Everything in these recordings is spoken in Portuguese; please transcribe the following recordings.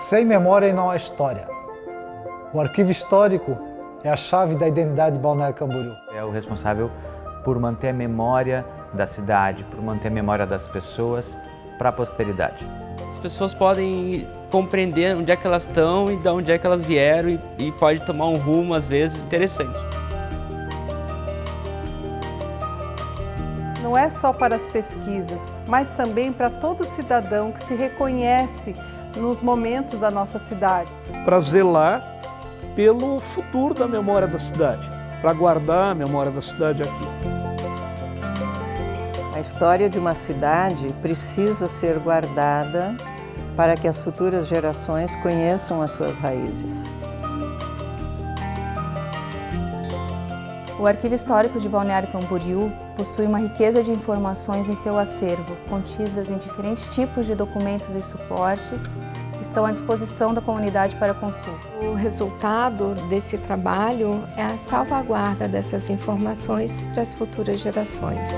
Sem memória não há história. O arquivo histórico é a chave da identidade de Balneário Camboriú. É o responsável por manter a memória da cidade, por manter a memória das pessoas para a posteridade. As pessoas podem compreender onde é que elas estão e de onde é que elas vieram e pode tomar um rumo, às vezes, interessante. Não é só para as pesquisas, mas também para todo cidadão que se reconhece nos momentos da nossa cidade. Para zelar pelo futuro da memória da cidade, para guardar a memória da cidade aqui. A história de uma cidade precisa ser guardada para que as futuras gerações conheçam as suas raízes. O Arquivo Histórico de Balneário Camboriú possui uma riqueza de informações em seu acervo, contidas em diferentes tipos de documentos e suportes que estão à disposição da comunidade para consulta. O resultado desse trabalho é a salvaguarda dessas informações para as futuras gerações.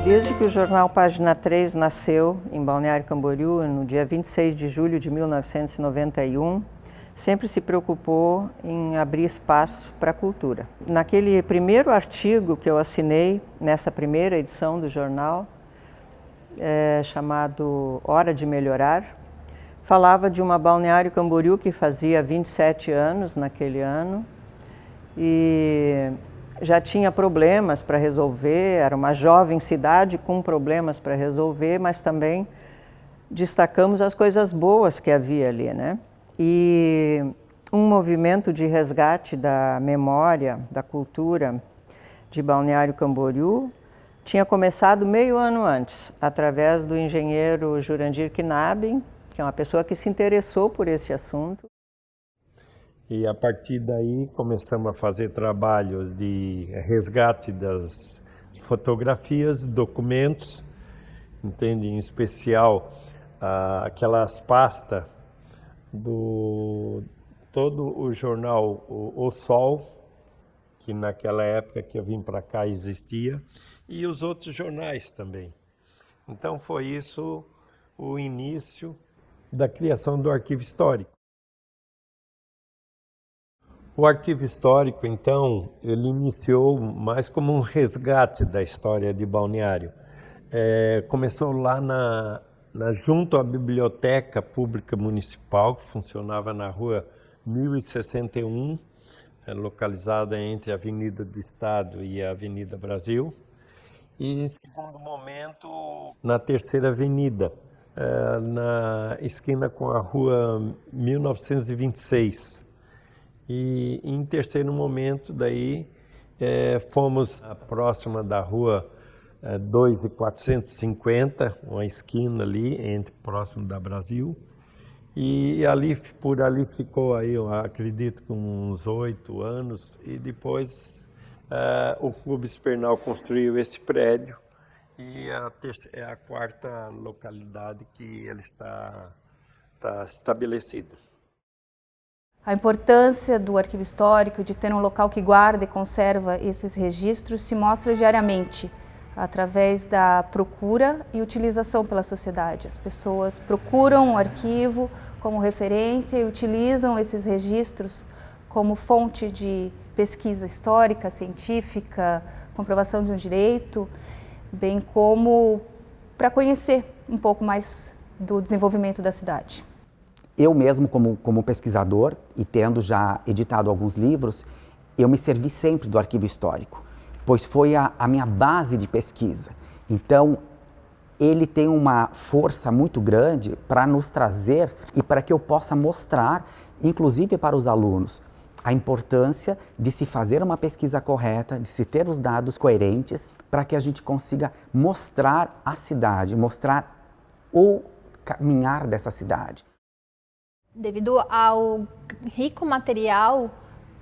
Desde que o jornal Página 3 nasceu em Balneário Camboriú, no dia 26 de julho de 1991, sempre se preocupou em abrir espaço para a cultura. Naquele primeiro artigo que eu assinei, nessa primeira edição do jornal, chamado Hora de Melhorar, falava de uma Balneário Camboriú que fazia 27 anos naquele ano e já tinha problemas para resolver, era uma jovem cidade com problemas para resolver, mas também destacamos as coisas boas que havia ali, né? E um movimento de resgate da memória, da cultura de Balneário Camboriú tinha começado meio ano antes, através do engenheiro Jurandir Knaben, que é uma pessoa que se interessou por esse assunto. E a partir daí começamos a fazer trabalhos de resgate das fotografias, documentos, entende? Em especial aquelas pastas do todo o jornal O Sol, que naquela época que eu vim para cá existia, e os outros jornais também. Então foi isso o início da criação do Arquivo Histórico. O Arquivo Histórico, então, ele iniciou mais como um resgate da história de Balneário. Começou lá junto à Biblioteca Pública Municipal, que funcionava na rua 1061, localizada entre a Avenida do Estado e a Avenida Brasil. E, em segundo momento, na Terceira Avenida, na esquina com a rua 1926. E em terceiro momento, daí, fomos próxima da rua 2.450, uma esquina ali, próximo da Brasil. E por ali ficou, aí, eu acredito, com uns 8 anos. E depois o Clube Espernal construiu esse prédio. E é a quarta localidade que ele está estabelecido. A importância do arquivo histórico, de ter um local que guarda e conserva esses registros, se mostra diariamente, através da procura e utilização pela sociedade. As pessoas procuram o arquivo como referência e utilizam esses registros como fonte de pesquisa histórica, científica, comprovação de um direito, bem como para conhecer um pouco mais do desenvolvimento da cidade. Eu mesmo, como pesquisador, e tendo já editado alguns livros, eu me servi sempre do arquivo histórico, pois foi a minha base de pesquisa. Então, ele tem uma força muito grande para nos trazer e para que eu possa mostrar, inclusive para os alunos, a importância de se fazer uma pesquisa correta, de se ter os dados coerentes, para que a gente consiga mostrar a cidade, mostrar o caminhar dessa cidade. Devido ao rico material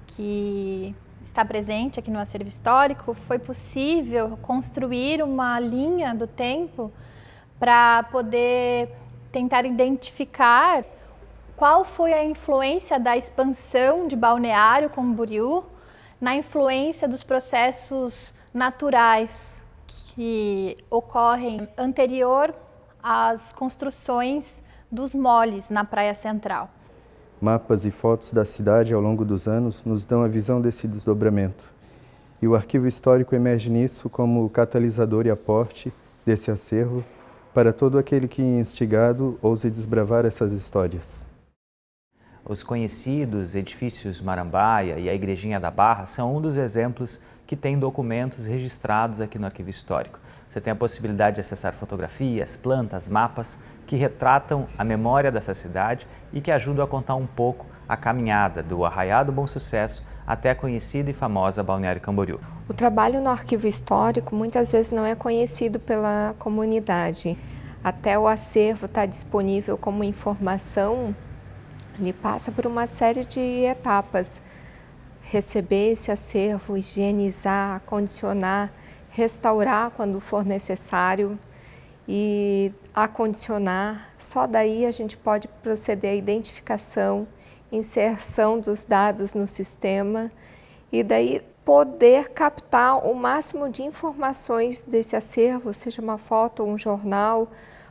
que está presente aqui no acervo histórico, foi possível construir uma linha do tempo para poder tentar identificar qual foi a influência da expansão de Balneário Camboriú na influência dos processos naturais que ocorrem anterior às construções dos moles na Praia Central. Mapas e fotos da cidade ao longo dos anos nos dão a visão desse desdobramento. E o arquivo histórico emerge nisso como catalisador e aporte desse acervo para todo aquele que, instigado, ouse desbravar essas histórias. Os conhecidos edifícios Marambaia e a Igrejinha da Barra são um dos exemplos que tem documentos registrados aqui no Arquivo Histórico. Você tem a possibilidade de acessar fotografias, plantas, mapas que retratam a memória dessa cidade e que ajudam a contar um pouco a caminhada do Arraiá do Bom Sucesso até a conhecida e famosa Balneário Camboriú. O trabalho no Arquivo Histórico muitas vezes não é conhecido pela comunidade. Até o acervo estar disponível como informação, ele passa por uma série de etapas. Receber esse acervo, higienizar, acondicionar, restaurar quando for necessário e acondicionar. Só daí a gente pode proceder à identificação, inserção dos dados no sistema e daí poder captar o máximo de informações desse acervo, seja uma foto, um jornal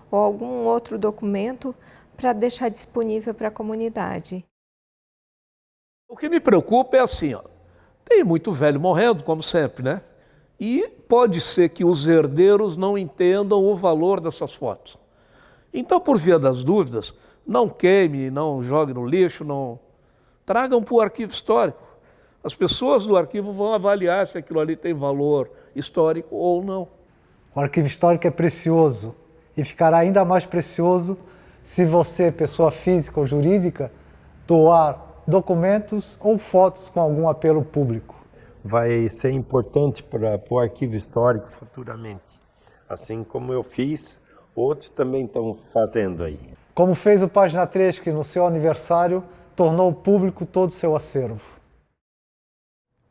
ou algum outro documento, para deixar disponível para a comunidade. O que me preocupa é assim, ó, tem muito velho morrendo, como sempre, né? E pode ser que os herdeiros não entendam o valor dessas fotos. Então, por via das dúvidas, não queime, não jogue no lixo, não tragam para o arquivo histórico. As pessoas do arquivo vão avaliar se aquilo ali tem valor histórico ou não. O arquivo histórico é precioso e ficará ainda mais precioso se você, pessoa física ou jurídica, doar documentos ou fotos com algum apelo público. Vai ser importante para o arquivo histórico futuramente. Assim como eu fiz, outros também estão fazendo aí. Como fez o Página 3, que no seu aniversário tornou público todo o seu acervo.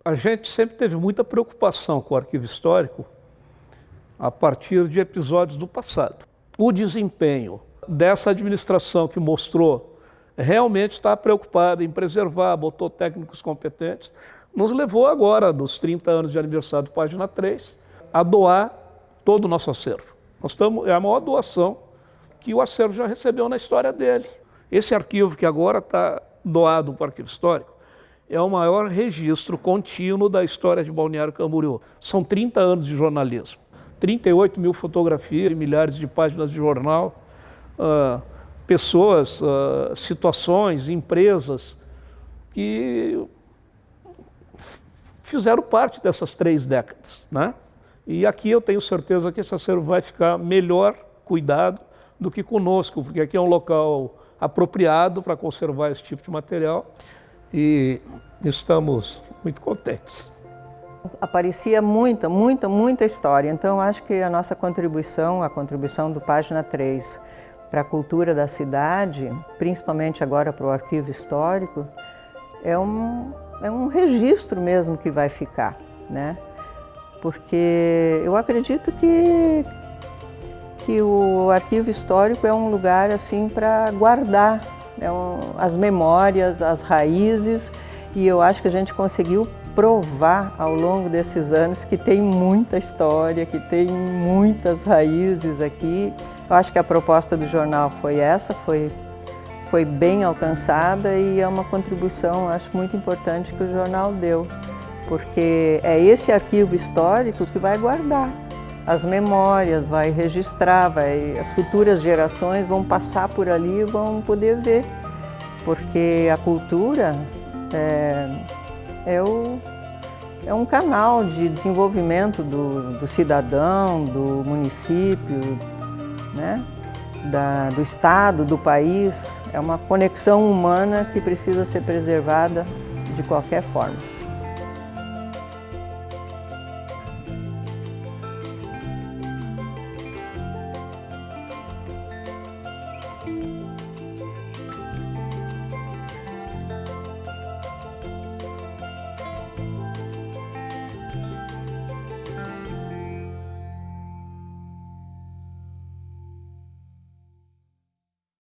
A gente sempre teve muita preocupação com o arquivo histórico a partir de episódios do passado. O desempenho dessa administração que mostrou realmente está preocupada em preservar, botou técnicos competentes, nos levou agora, nos 30 anos de aniversário do Página 3, a doar todo o nosso acervo. É a maior doação que o acervo já recebeu na história dele. Esse arquivo que agora está doado para o Arquivo Histórico é o maior registro contínuo da história de Balneário Camboriú. São 30 anos de jornalismo, 38 mil fotografias, milhares de páginas de jornal, pessoas, situações, empresas que fizeram parte dessas 3 décadas, né? E aqui eu tenho certeza que esse acervo vai ficar melhor cuidado do que conosco, porque aqui é um local apropriado para conservar esse tipo de material e estamos muito contentes. Aparecia muita história, então acho que a nossa contribuição, a contribuição do Página 3 para a cultura da cidade, principalmente agora para o arquivo histórico, é um registro mesmo que vai ficar, né? Porque eu acredito que o arquivo histórico é um lugar assim para guardar as memórias, as raízes, e eu acho que a gente conseguiu provar ao longo desses anos que tem muita história, que tem muitas raízes aqui. Eu acho que a proposta do jornal foi essa, foi bem alcançada e é uma contribuição, acho, muito importante que o jornal deu, porque é esse arquivo histórico que vai guardar as memórias, vai registrar, as futuras gerações vão passar por ali e vão poder ver, porque a cultura é um canal de desenvolvimento do cidadão, do município, né? Do estado, do país. É uma conexão humana que precisa ser preservada de qualquer forma.